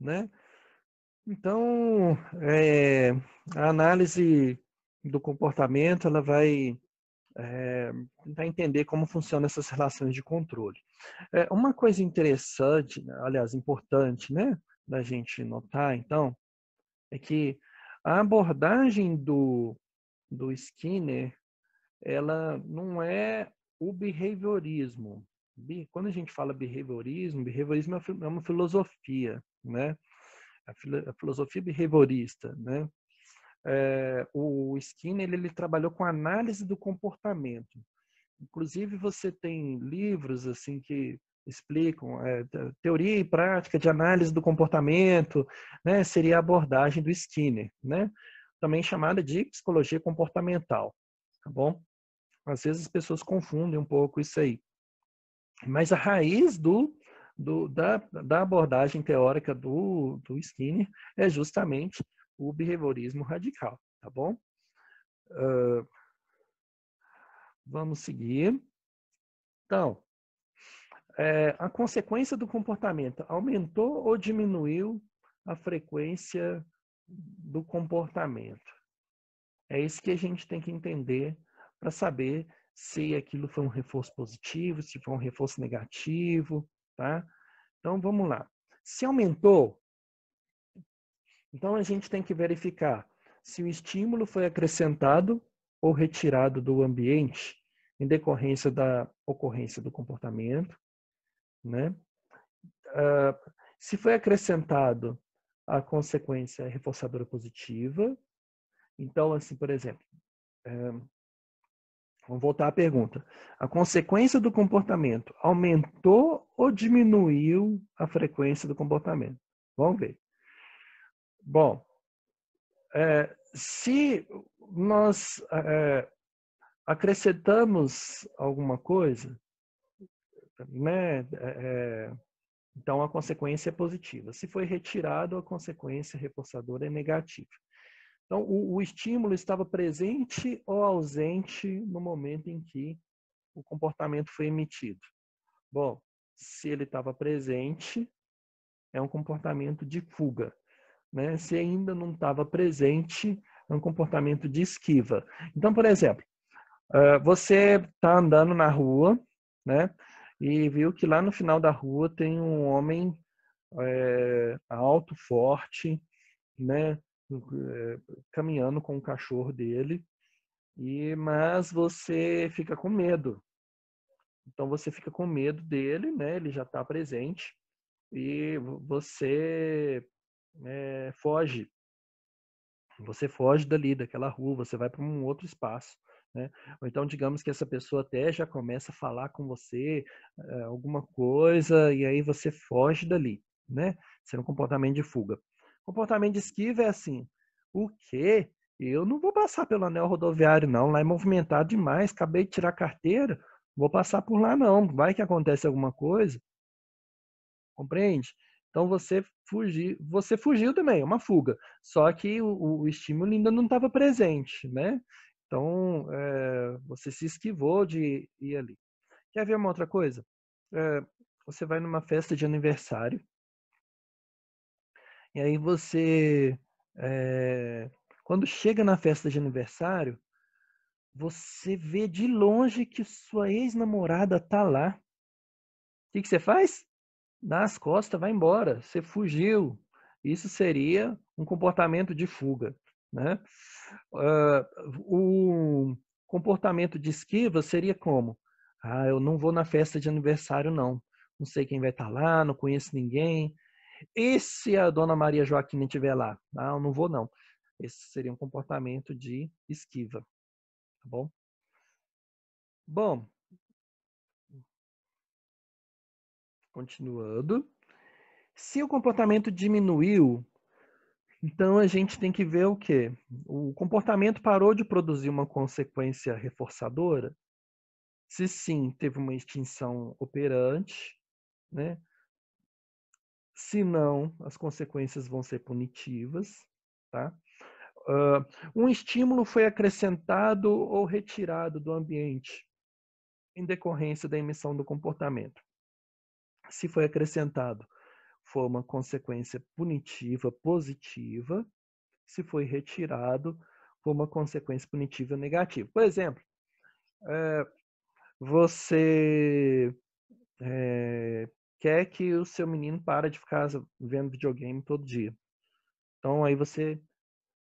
né? Então, a análise do comportamento, ela vai tentar entender como funcionam essas relações de controle. Uma coisa interessante, aliás, importante, né, da gente notar, então, é que a abordagem do Skinner, ela não é o behaviorismo. Quando a gente fala behaviorismo é uma filosofia, né? A filosofia behaviorista, né? O Skinner ele trabalhou com análise do comportamento. Inclusive você tem livros assim que explicam teoria e prática de análise do comportamento, né? Seria a abordagem do Skinner, né? Também chamada de psicologia comportamental, tá bom? Às vezes as pessoas confundem um pouco isso aí. Mas a raiz da abordagem teórica do Skinner é justamente o behaviorismo radical, tá bom? Vamos seguir. Então, a consequência do comportamento aumentou ou diminuiu a frequência do comportamento? É isso que a gente tem que entender para saber se aquilo foi um reforço positivo, se foi um reforço negativo, tá? Então, vamos lá. Se aumentou, então a gente tem que verificar se o estímulo foi acrescentado ou retirado do ambiente em decorrência da ocorrência do comportamento, né? Se foi acrescentado a consequência reforçadora positiva, então, assim, por exemplo, vamos voltar à pergunta. A consequência do comportamento aumentou ou diminuiu a frequência do comportamento? Vamos ver. Bom, se nós acrescentamos alguma coisa, né, então a consequência é positiva. Se foi retirado, a consequência reforçadora é negativa. Então, o estímulo estava presente ou ausente no momento em que o comportamento foi emitido? Bom, se ele estava presente, é um comportamento de fuga, né? Se ainda não estava presente, é um comportamento de esquiva. Então, por exemplo, você está andando na rua, né? E viu que lá no final da rua tem um homem alto, forte, né? Caminhando com o cachorro dele, mas você fica com medo. Então você fica com medo dele, né? Ele já está presente e você foge. Você foge dali, daquela rua, você vai para um outro espaço, né? Ou então, digamos que essa pessoa até já começa a falar com você alguma coisa e aí você foge dali, né? Isso é um comportamento de fuga. Comportamento de esquiva é assim: o quê? Eu não vou passar pelo anel rodoviário, não. Lá é movimentado demais. Acabei de tirar a carteira. Vou passar por lá, não. Vai que acontece alguma coisa. Compreende? Então você fugiu também, é uma fuga. Só que o estímulo ainda não estava presente, né? Então você se esquivou de ir ali. Quer ver uma outra coisa? Você vai numa festa de aniversário e aí quando chega na festa de aniversário, você vê de longe que sua ex-namorada tá lá. O que você faz? Dá as costas, vai embora. Você fugiu. Isso seria um comportamento de fuga, né? O comportamento de esquiva seria como? Ah, eu não vou na festa de aniversário, não. Não sei quem vai estar lá, não conheço ninguém. E se a dona Maria Joaquina estiver lá? Ah, eu não vou, não. Esse seria um comportamento de esquiva, tá bom? Bom, continuando. Se o comportamento diminuiu, então a gente tem que ver o quê? O comportamento parou de produzir uma consequência reforçadora? Se sim, teve uma extinção operante, né? Se não, as consequências vão ser punitivas, tá? Um estímulo foi acrescentado ou retirado do ambiente em decorrência da emissão do comportamento. Se foi acrescentado, for uma consequência punitiva positiva, se foi retirado, for uma consequência punitiva negativa. Por exemplo, você quer que o seu menino pare de ficar vendo videogame todo dia. Então, aí você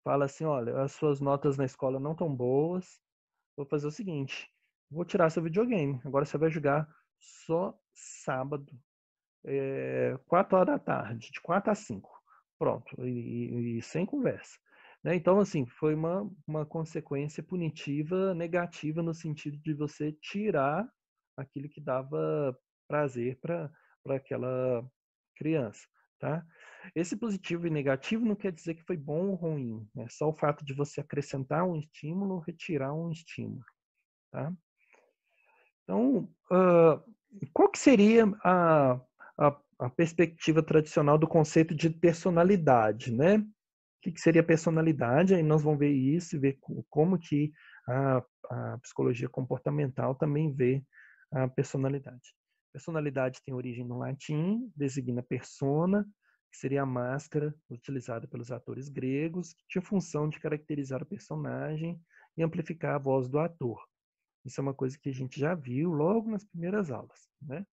fala assim, olha, as suas notas na escola não estão boas, vou fazer o seguinte, vou tirar seu videogame, agora você vai jogar só sábado, 4 horas da tarde, de 4 a 5. Pronto, e sem conversa. Né? Então, assim, foi uma consequência punitiva negativa no sentido de você tirar aquilo que dava prazer para aquela criança. Tá? Esse positivo e negativo não quer dizer que foi bom ou ruim. É só o fato de você acrescentar um estímulo ou retirar um estímulo. Tá? Então, qual que seria a perspectiva tradicional do conceito de personalidade, né? O que seria personalidade? Aí nós vamos ver isso e ver como que a psicologia comportamental também vê a personalidade. Personalidade tem origem no latim, designa persona, que seria a máscara utilizada pelos atores gregos, que tinha função de caracterizar o personagem e amplificar a voz do ator. Isso é uma coisa que a gente já viu logo nas primeiras aulas, né?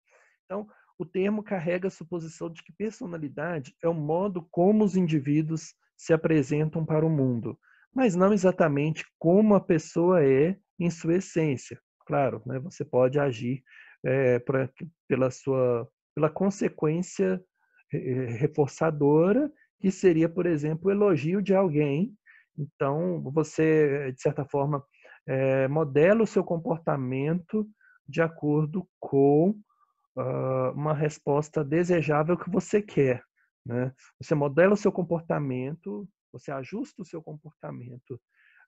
Então, o termo carrega a suposição de que personalidade é o modo como os indivíduos se apresentam para o mundo, mas não exatamente como a pessoa é em sua essência. Claro, né, você pode agir pela consequência reforçadora, que seria, por exemplo, o elogio de alguém. Então, você, de certa forma, modela o seu comportamento de acordo com uma resposta desejável que você quer. Né? Você modela o seu comportamento, você ajusta o seu comportamento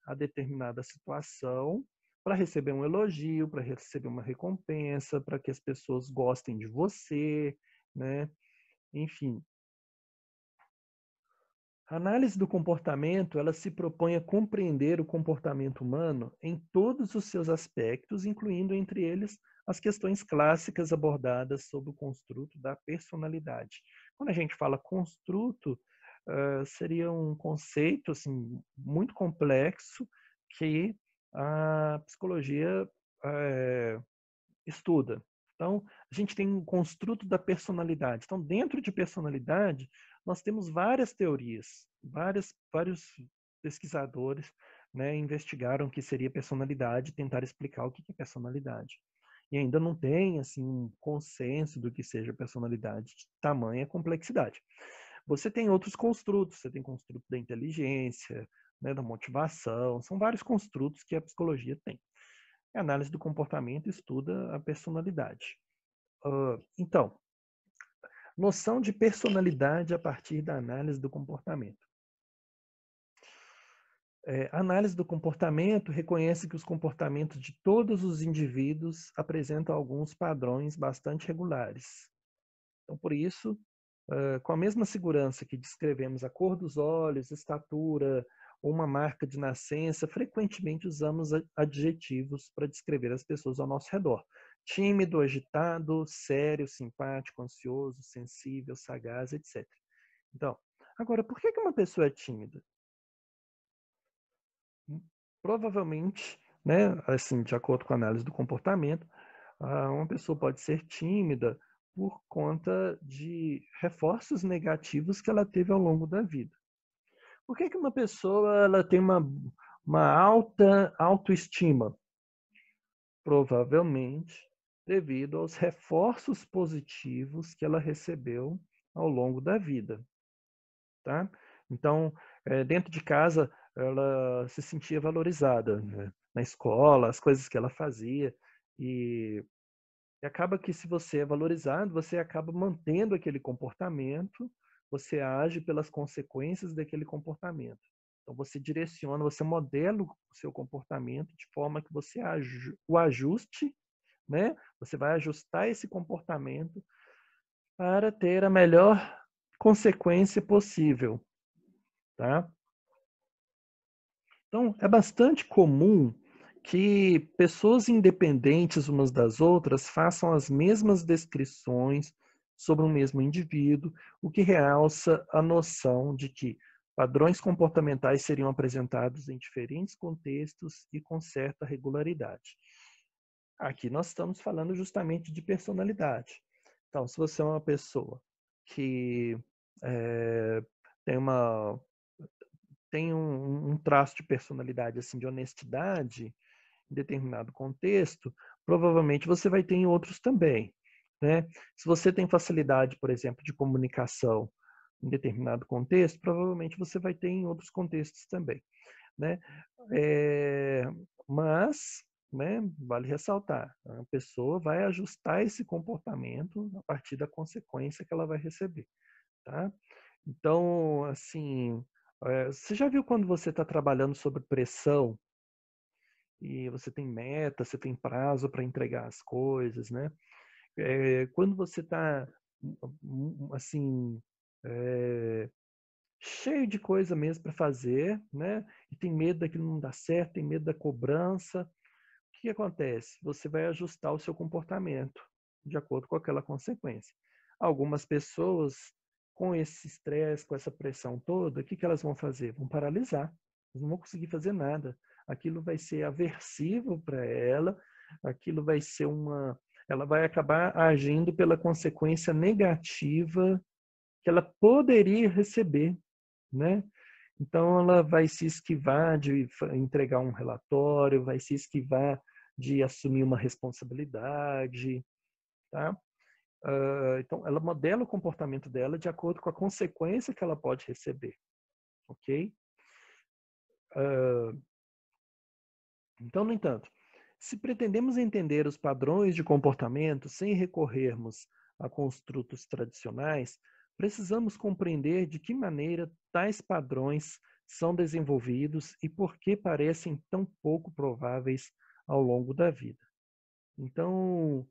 a determinada situação para receber um elogio, para receber uma recompensa, para que as pessoas gostem de você, né? Enfim. A análise do comportamento, ela se propõe a compreender o comportamento humano em todos os seus aspectos, incluindo entre eles as questões clássicas abordadas sob o construto da personalidade. Quando a gente fala construto, seria um conceito assim, muito complexo que a psicologia estuda. Então, a gente tem um construto da personalidade. Então, dentro de personalidade, nós temos várias teorias, vários pesquisadores, né, investigaram o que seria personalidade, tentaram explicar o que é personalidade. E ainda não tem assim um consenso do que seja personalidade, de tamanha complexidade. Você tem outros construtos, você tem construto da inteligência, né, da motivação, são vários construtos que a psicologia tem. A análise do comportamento estuda a personalidade. Então, noção de personalidade a partir da análise do comportamento. A análise do comportamento reconhece que os comportamentos de todos os indivíduos apresentam alguns padrões bastante regulares. Então, por isso, com a mesma segurança que descrevemos a cor dos olhos, estatura ou uma marca de nascença, frequentemente usamos adjetivos para descrever as pessoas ao nosso redor. Tímido, agitado, sério, simpático, ansioso, sensível, sagaz, etc. Então, agora, por que uma pessoa é tímida? Provavelmente, né, assim, de acordo com a análise do comportamento, uma pessoa pode ser tímida por conta de reforços negativos que ela teve ao longo da vida. Por que uma pessoa ela tem uma alta autoestima? Provavelmente devido aos reforços positivos que ela recebeu ao longo da vida. Tá? Então, dentro de casa, ela se sentia valorizada, né? Na escola, as coisas que ela fazia. E acaba que se você é valorizado, você acaba mantendo aquele comportamento, você age pelas consequências daquele comportamento. Então você direciona, você modela o seu comportamento de forma que você o ajuste, né? Você vai ajustar esse comportamento para ter a melhor consequência possível, tá? Então é bastante comum que pessoas independentes umas das outras façam as mesmas descrições sobre um mesmo indivíduo, o que realça a noção de que padrões comportamentais seriam apresentados em diferentes contextos e com certa regularidade. Aqui nós estamos falando justamente de personalidade. Então, se você é uma pessoa que tem um traço de personalidade assim de honestidade em determinado contexto, provavelmente você vai ter em outros também, né? Se você tem facilidade, por exemplo, de comunicação em determinado contexto, provavelmente você vai ter em outros contextos também, né? Mas, né, vale ressaltar, a pessoa vai ajustar esse comportamento a partir da consequência que ela vai receber, tá? Então, assim, você já viu quando você está trabalhando sob pressão e você tem meta, você tem prazo para entregar as coisas, né? Quando você está, assim, cheio de coisa mesmo para fazer, né? E tem medo daquilo não dar certo, tem medo da cobrança. O que acontece? Você vai ajustar o seu comportamento de acordo com aquela consequência. Algumas pessoas, com esse estresse, com essa pressão toda, o que elas vão fazer? Vão paralisar. Elas não vão conseguir fazer nada. Aquilo vai ser aversivo para ela, aquilo vai ser ela vai acabar agindo pela consequência negativa que ela poderia receber, né? Então, ela vai se esquivar de entregar um relatório, vai se esquivar de assumir uma responsabilidade, tá? Então, ela modela o comportamento dela de acordo com a consequência que ela pode receber, ok? Então, no entanto, se pretendemos entender os padrões de comportamento sem recorrermos a construtos tradicionais, precisamos compreender de que maneira tais padrões são desenvolvidos e por que parecem tão pouco prováveis ao longo da vida. Então,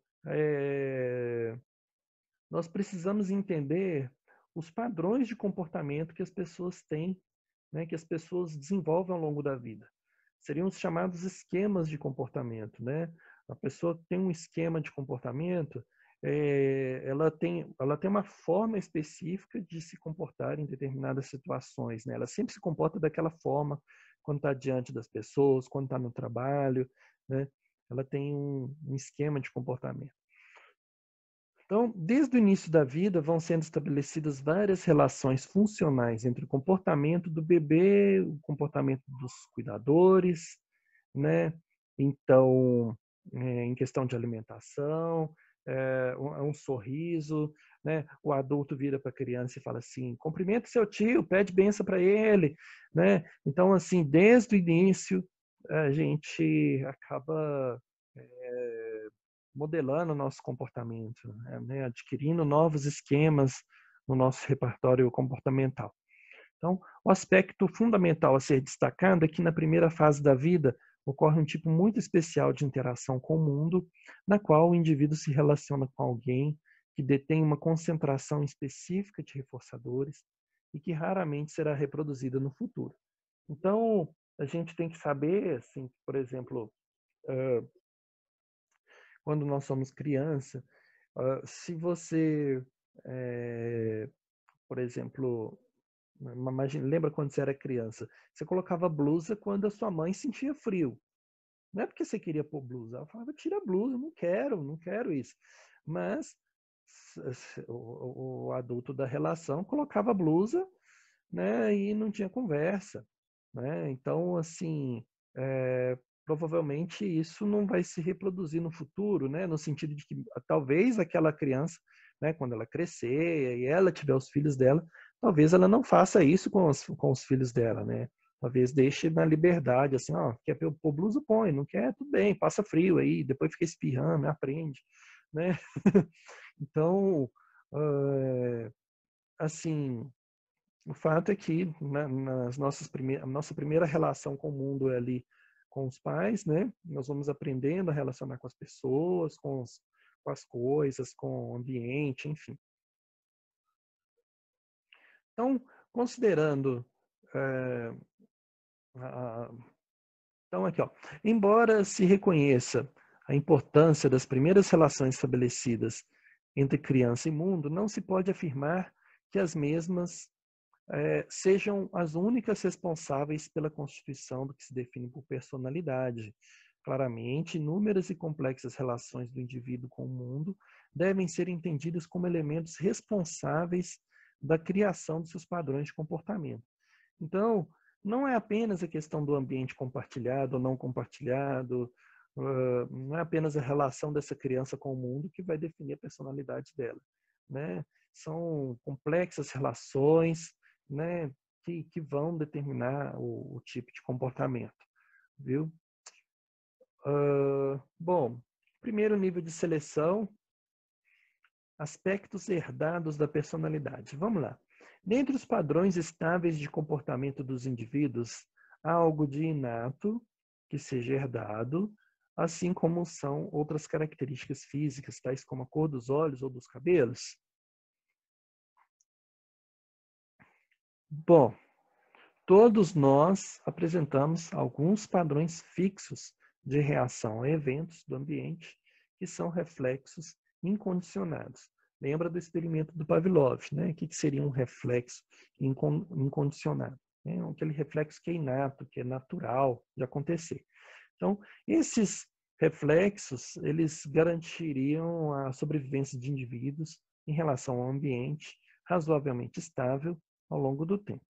nós precisamos entender os padrões de comportamento que as pessoas têm, né, que as pessoas desenvolvem ao longo da vida. Seriam os chamados esquemas de comportamento, né? A pessoa tem um esquema de comportamento, ela tem uma forma específica de se comportar em determinadas situações, né? Ela sempre se comporta daquela forma quando está diante das pessoas, quando está no trabalho, né? Ela tem um esquema de comportamento. Então, desde o início da vida, vão sendo estabelecidas várias relações funcionais entre o comportamento do bebê, o comportamento dos cuidadores, né? Então, em questão de alimentação, um sorriso, né? O adulto vira para a criança e fala assim: cumprimenta seu tio, pede benção para ele, né? Então, assim, desde o início, a gente acaba modelando o nosso comportamento, né? Adquirindo novos esquemas no nosso repertório comportamental. Então, o aspecto fundamental a ser destacado é que na primeira fase da vida ocorre um tipo muito especial de interação com o mundo, na qual o indivíduo se relaciona com alguém que detém uma concentração específica de reforçadores e que raramente será reproduzida no futuro. Então, a gente tem que saber, assim, por exemplo, quando nós somos criança, se você, por exemplo, imagina, lembra quando você era criança? Você colocava blusa quando a sua mãe sentia frio. Não é porque você queria pôr blusa. Ela falava, tira a blusa, não quero isso. Mas o adulto da relação colocava blusa, né, e não tinha conversa, né? Então, assim, provavelmente isso não vai se reproduzir no futuro, né? No sentido de que talvez aquela criança, né, quando ela crescer e ela tiver os filhos dela, talvez ela não faça isso com os filhos dela, né? Talvez deixe na liberdade, assim, ó, quer pôr blusa, põe, não quer, tudo bem, passa frio aí, depois fica espirrando, aprende, né? Então, assim, o fato é que nas a nossa primeira relação com o mundo é ali com os pais, né? Nós vamos aprendendo a relacionar com as pessoas, com as coisas, com o ambiente, enfim. Então, considerando é, então aqui, ó, embora se reconheça a importância das primeiras relações estabelecidas entre criança e mundo, não se pode afirmar que as mesmas sejam as únicas responsáveis pela constituição do que se define por personalidade. Claramente, inúmeras e complexas relações do indivíduo com o mundo devem ser entendidas como elementos responsáveis da criação de seus padrões de comportamento. Então, não é apenas a questão do ambiente compartilhado ou não compartilhado, não é apenas a relação dessa criança com o mundo que vai definir a personalidade dela, né? São complexas relações, né, que vão determinar o tipo de comportamento, viu? Bom, primeiro nível de seleção, aspectos herdados da personalidade. Vamos lá. Dentre os padrões estáveis de comportamento dos indivíduos, há algo de inato que seja herdado, assim como são outras características físicas, tais como a cor dos olhos ou dos cabelos. Bom, todos nós apresentamos alguns padrões fixos de reação a eventos do ambiente que são reflexos incondicionados. Lembra do experimento do Pavlov, né? O que seria um reflexo incondicionado? É aquele reflexo que é inato, que é natural de acontecer. Então, esses reflexos, eles garantiriam a sobrevivência de indivíduos em relação ao ambiente razoavelmente estável ao longo do tempo.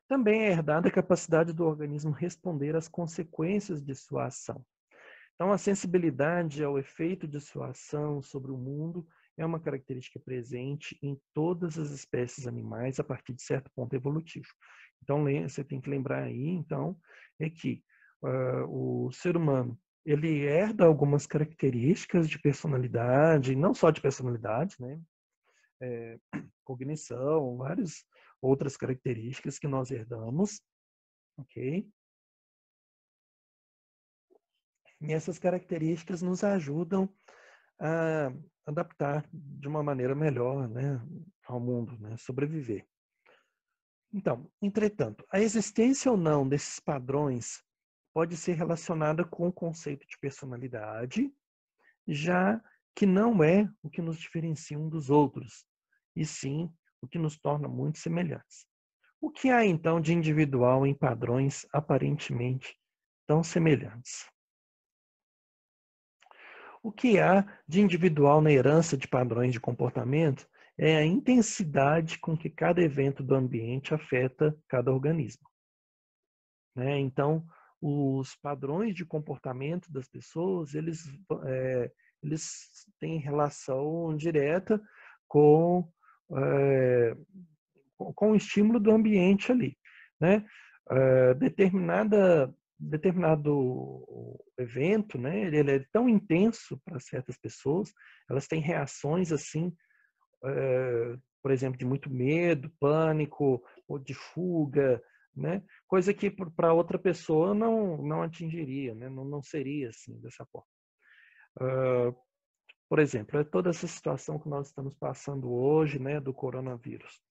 Também é herdada a capacidade do organismo responder às consequências de sua ação. Então, a sensibilidade ao efeito de sua ação sobre o mundo é uma característica presente em todas as espécies animais a partir de certo ponto evolutivo. Então, você tem que lembrar aí, então, é que o ser humano, ele herda algumas características de personalidade, não só de personalidade, né? Cognição, várias outras características que nós herdamos, ok? E essas características nos ajudam a adaptar de uma maneira melhor, né, ao mundo, né, sobreviver. Então, entretanto, a existência ou não desses padrões pode ser relacionada com o conceito de personalidade, já que não é o que nos diferencia um dos outros, e sim o que nos torna muito semelhantes. O que há então de individual em padrões aparentemente tão semelhantes? O que há de individual na herança de padrões de comportamento é a intensidade com que cada evento do ambiente afeta cada organismo, né? Então, os padrões de comportamento das pessoas, eles têm relação direta com, com o estímulo do ambiente ali, né? Determinado evento, né? Ele é tão intenso para certas pessoas, elas têm reações assim, por exemplo, de muito medo, pânico ou de fuga, né? Coisa que para outra pessoa não atingiria, né? Não seria assim dessa forma. Por exemplo, é toda essa situação que nós estamos passando hoje, né, do coronavírus.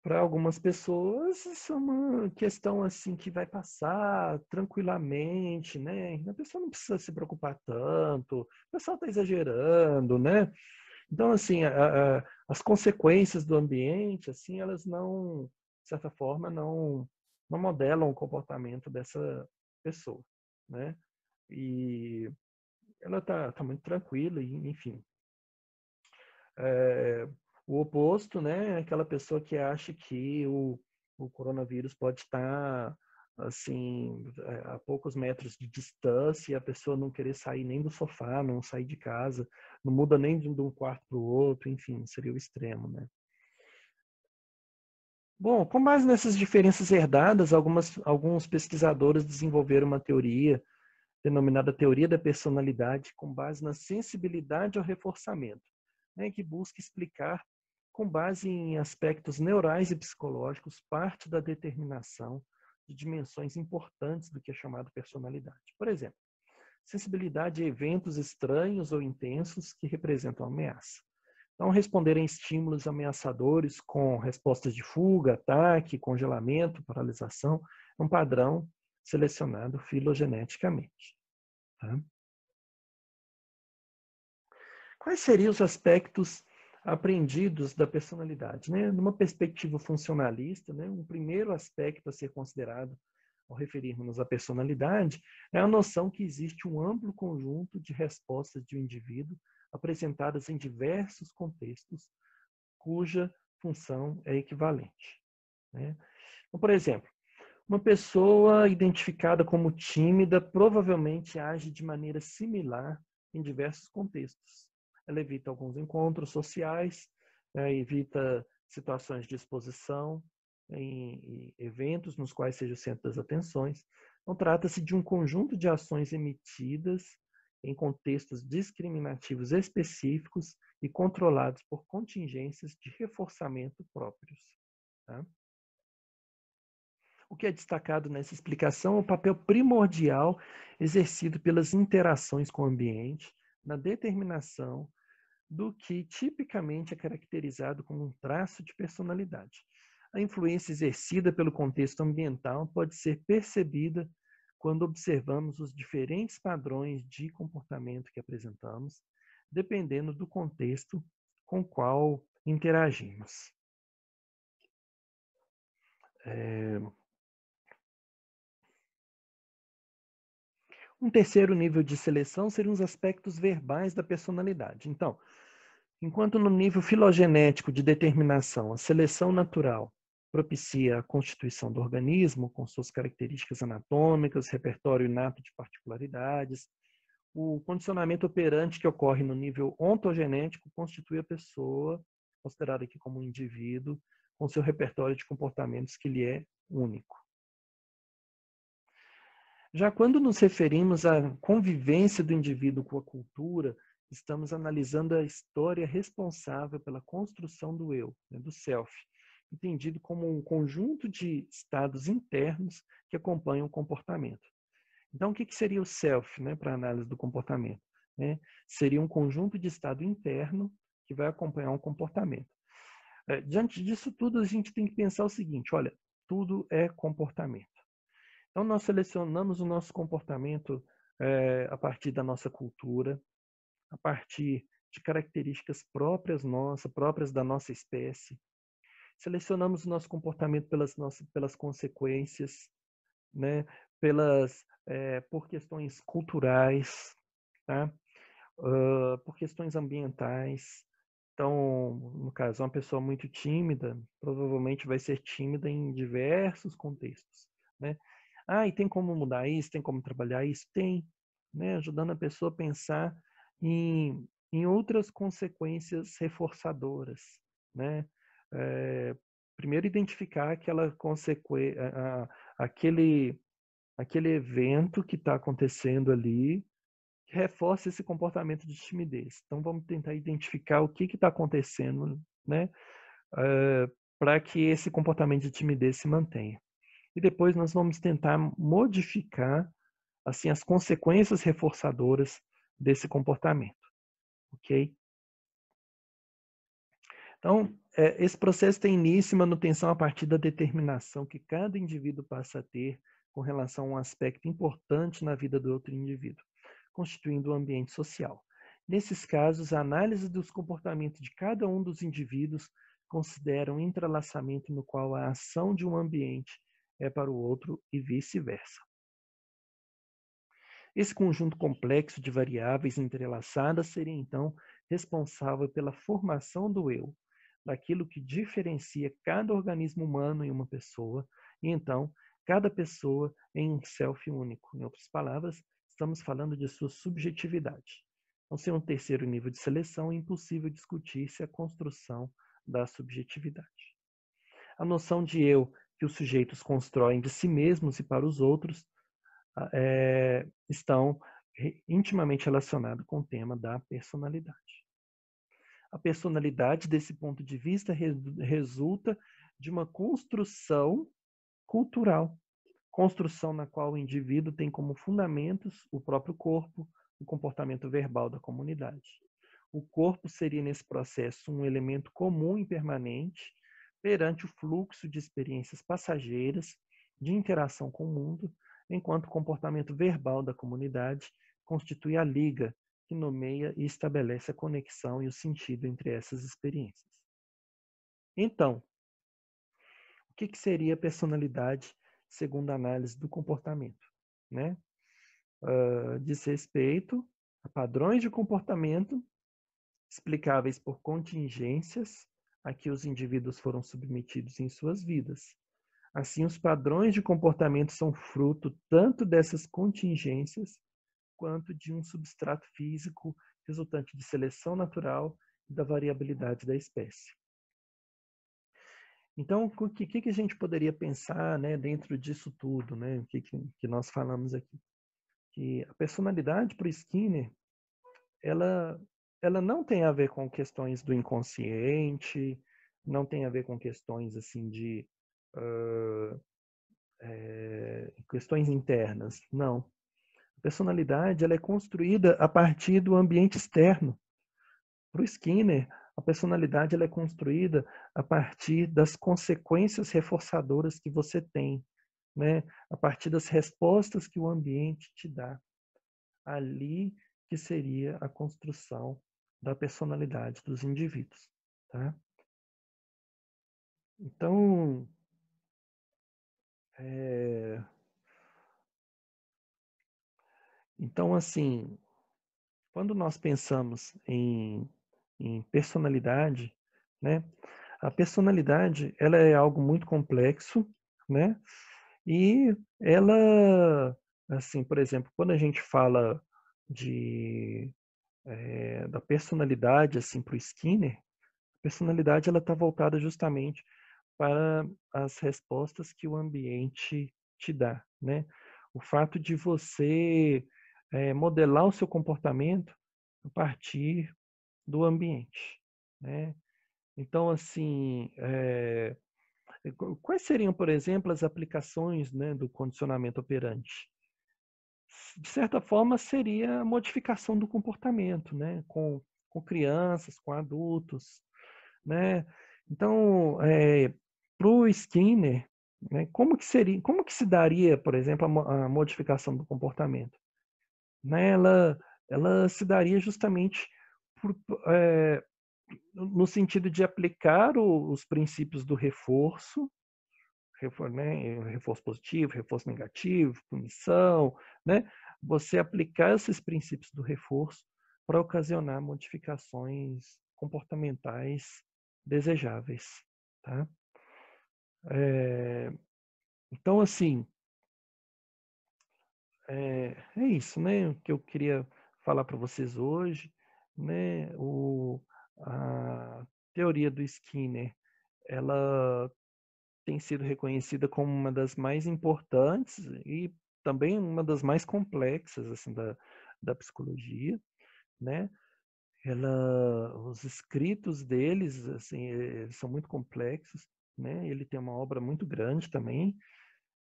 Para algumas pessoas, isso é uma questão assim que vai passar tranquilamente, né? A pessoa não precisa se preocupar tanto, o pessoal está exagerando, né? Então, assim, as consequências do ambiente, assim, elas não, de certa forma, não modelam o comportamento dessa pessoa, né? E ela tá muito tranquila, e, enfim. O oposto, né, é aquela pessoa que acha que o coronavírus pode estar assim a poucos metros de distância e a pessoa não querer sair nem do sofá, não sair de casa, não muda nem de um quarto para o outro, enfim, seria o extremo, né? Bom, com base nessas diferenças herdadas, alguns pesquisadores desenvolveram uma teoria denominada teoria da personalidade, com base na sensibilidade ao reforçamento, né, que busca explicar, com base em aspectos neurais e psicológicos, parte da determinação de dimensões importantes do que é chamado personalidade. Por exemplo, sensibilidade a eventos estranhos ou intensos que representam ameaça. Então, responder a estímulos ameaçadores com respostas de fuga, ataque, congelamento, paralisação, é um padrão selecionado filogeneticamente. Tá? Quais seriam os aspectos aprendidos da personalidade, né? Numa perspectiva funcionalista, né, um primeiro aspecto a ser considerado ao referirmos à personalidade é a noção que existe um amplo conjunto de respostas de um indivíduo apresentadas em diversos contextos, cuja função é equivalente, né? Então, por exemplo, uma pessoa identificada como tímida provavelmente age de maneira similar em diversos contextos. Ela evita alguns encontros sociais, evita situações de exposição em eventos nos quais seja o centro das atenções. Então, trata-se de um conjunto de ações emitidas em contextos discriminativos específicos e controlados por contingências de reforçamento próprios. Tá? O que é destacado nessa explicação é o papel primordial exercido pelas interações com o ambiente na determinação do que tipicamente é caracterizado como um traço de personalidade. A influência exercida pelo contexto ambiental pode ser percebida quando observamos os diferentes padrões de comportamento que apresentamos, dependendo do contexto com o qual interagimos. Um terceiro nível de seleção seriam os aspectos verbais da personalidade. Então, enquanto no nível filogenético de determinação, a seleção natural propicia a constituição do organismo com suas características anatômicas, repertório inato de particularidades, o condicionamento operante que ocorre no nível ontogenético constitui a pessoa, considerada aqui como um indivíduo, com seu repertório de comportamentos que lhe é único. Já quando nos referimos à convivência do indivíduo com a cultura, estamos analisando a história responsável pela construção do eu, né, do self, entendido como um conjunto de estados internos que acompanham o comportamento. Então, o que seria o self, né, para a análise do comportamento? Né? Seria um conjunto de estado interno que vai acompanhar um comportamento. Diante disso tudo, a gente tem que pensar o seguinte, olha, tudo é comportamento. Então, nós selecionamos o nosso comportamento a partir da nossa cultura, a partir de características próprias nossas, próprias da nossa espécie. Selecionamos o nosso comportamento pelas consequências, né? Por questões culturais, tá? Por questões ambientais. Então, no caso, uma pessoa muito tímida, provavelmente vai ser tímida em diversos contextos, né? Ah, e tem como mudar isso? Tem como trabalhar isso? Tem, né? Ajudando a pessoa a pensar em outras consequências reforçadoras, né? Primeiro, identificar aquele, aquele evento que está acontecendo ali, que reforça esse comportamento de timidez. Então, vamos tentar identificar o que está acontecendo, né? Para que esse comportamento de timidez se mantenha. E depois nós vamos tentar modificar assim as consequências reforçadoras desse comportamento, ok? Então, esse processo tem início e manutenção a partir da determinação que cada indivíduo passa a ter com relação a um aspecto importante na vida do outro indivíduo, constituindo o ambiente social. Nesses casos, a análise dos comportamentos de cada um dos indivíduos considera um entrelaçamento no qual a ação de um ambiente é para o outro e vice-versa. Esse conjunto complexo de variáveis entrelaçadas seria, então, responsável pela formação do eu, daquilo que diferencia cada organismo humano em uma pessoa, e então, cada pessoa em um self único. Em outras palavras, estamos falando de sua subjetividade. Então, sem um terceiro nível de seleção, é impossível discutir-se a construção da subjetividade. A noção de eu que os sujeitos constroem de si mesmos e para os outros estão intimamente relacionados com o tema da personalidade. A personalidade, desse ponto de vista, resulta de uma construção cultural, construção na qual o indivíduo tem como fundamentos o próprio corpo, o comportamento verbal da comunidade. O corpo seria, nesse processo, um elemento comum e permanente perante o fluxo de experiências passageiras de interação com o mundo, enquanto o comportamento verbal da comunidade constitui a liga que nomeia e estabelece a conexão e o sentido entre essas experiências. Então, o que seria personalidade segundo a análise do comportamento, né? Diz respeito a padrões de comportamento explicáveis por contingências a que os indivíduos foram submetidos em suas vidas. Assim, os padrões de comportamento são fruto tanto dessas contingências quanto de um substrato físico resultante de seleção natural e da variabilidade da espécie. Então, o que a gente poderia pensar, né, dentro disso tudo, né, o que nós falamos aqui? Que a personalidade para o Skinner, ela não tem a ver com questões do inconsciente, não tem a ver com questões assim de questões internas, não. A personalidade ela é construída a partir do ambiente externo. Para o Skinner, a personalidade ela é construída a partir das consequências reforçadoras que você tem, né? A partir das respostas que o ambiente te dá. Ali que seria a construção da personalidade dos indivíduos. Tá? Então, assim, quando nós pensamos em personalidade, né? A personalidade ela é algo muito complexo, né? E ela, assim, por exemplo, quando a gente fala da personalidade assim para o Skinner, a personalidade ela está voltada justamente para as respostas que o ambiente te dá, né? O fato de você modelar o seu comportamento a partir do ambiente, né? Então, assim, quais seriam, por exemplo, as aplicações, né, do condicionamento operante? De certa forma, seria a modificação do comportamento, né, com crianças, com adultos, né? Então, para o Skinner, né, como que se daria, por exemplo, a modificação do comportamento? Né? Ela se daria justamente por, no sentido de aplicar os princípios do reforço, né? Reforço positivo, reforço negativo, punição, né? Você aplicar esses princípios do reforço para ocasionar modificações comportamentais desejáveis. Tá? Então, assim, é isso, né? O que eu queria falar para vocês hoje, né? A teoria do Skinner, ela tem sido reconhecida como uma das mais importantes e também uma das mais complexas assim da psicologia, né? Os escritos deles assim são muito complexos, né? Ele tem uma obra muito grande também,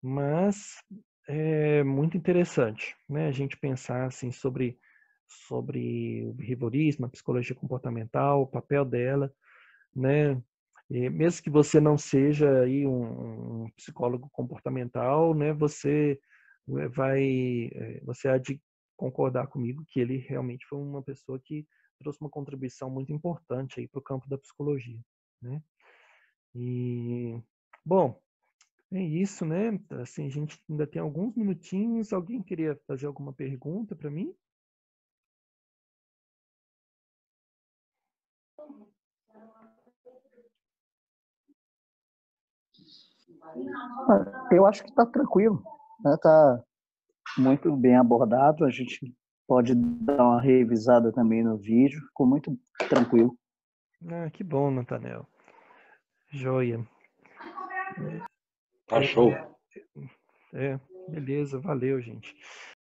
mas é muito interessante, né? A gente pensar assim sobre o behaviorismo, a psicologia comportamental, o papel dela, né? E mesmo que você não seja aí um psicólogo comportamental, né? Você há de concordar comigo que ele realmente foi uma pessoa que trouxe uma contribuição muito importante aí para o campo da psicologia, né? E bom, é isso, né? Assim, a gente ainda tem alguns minutinhos. Alguém queria fazer alguma pergunta para mim? Eu acho que está tranquilo, né? Tá muito bem abordado. A gente pode dar uma revisada também no vídeo. Ficou muito tranquilo. Ah, que bom, Natanel. Joia. Tá show. Beleza, valeu, gente.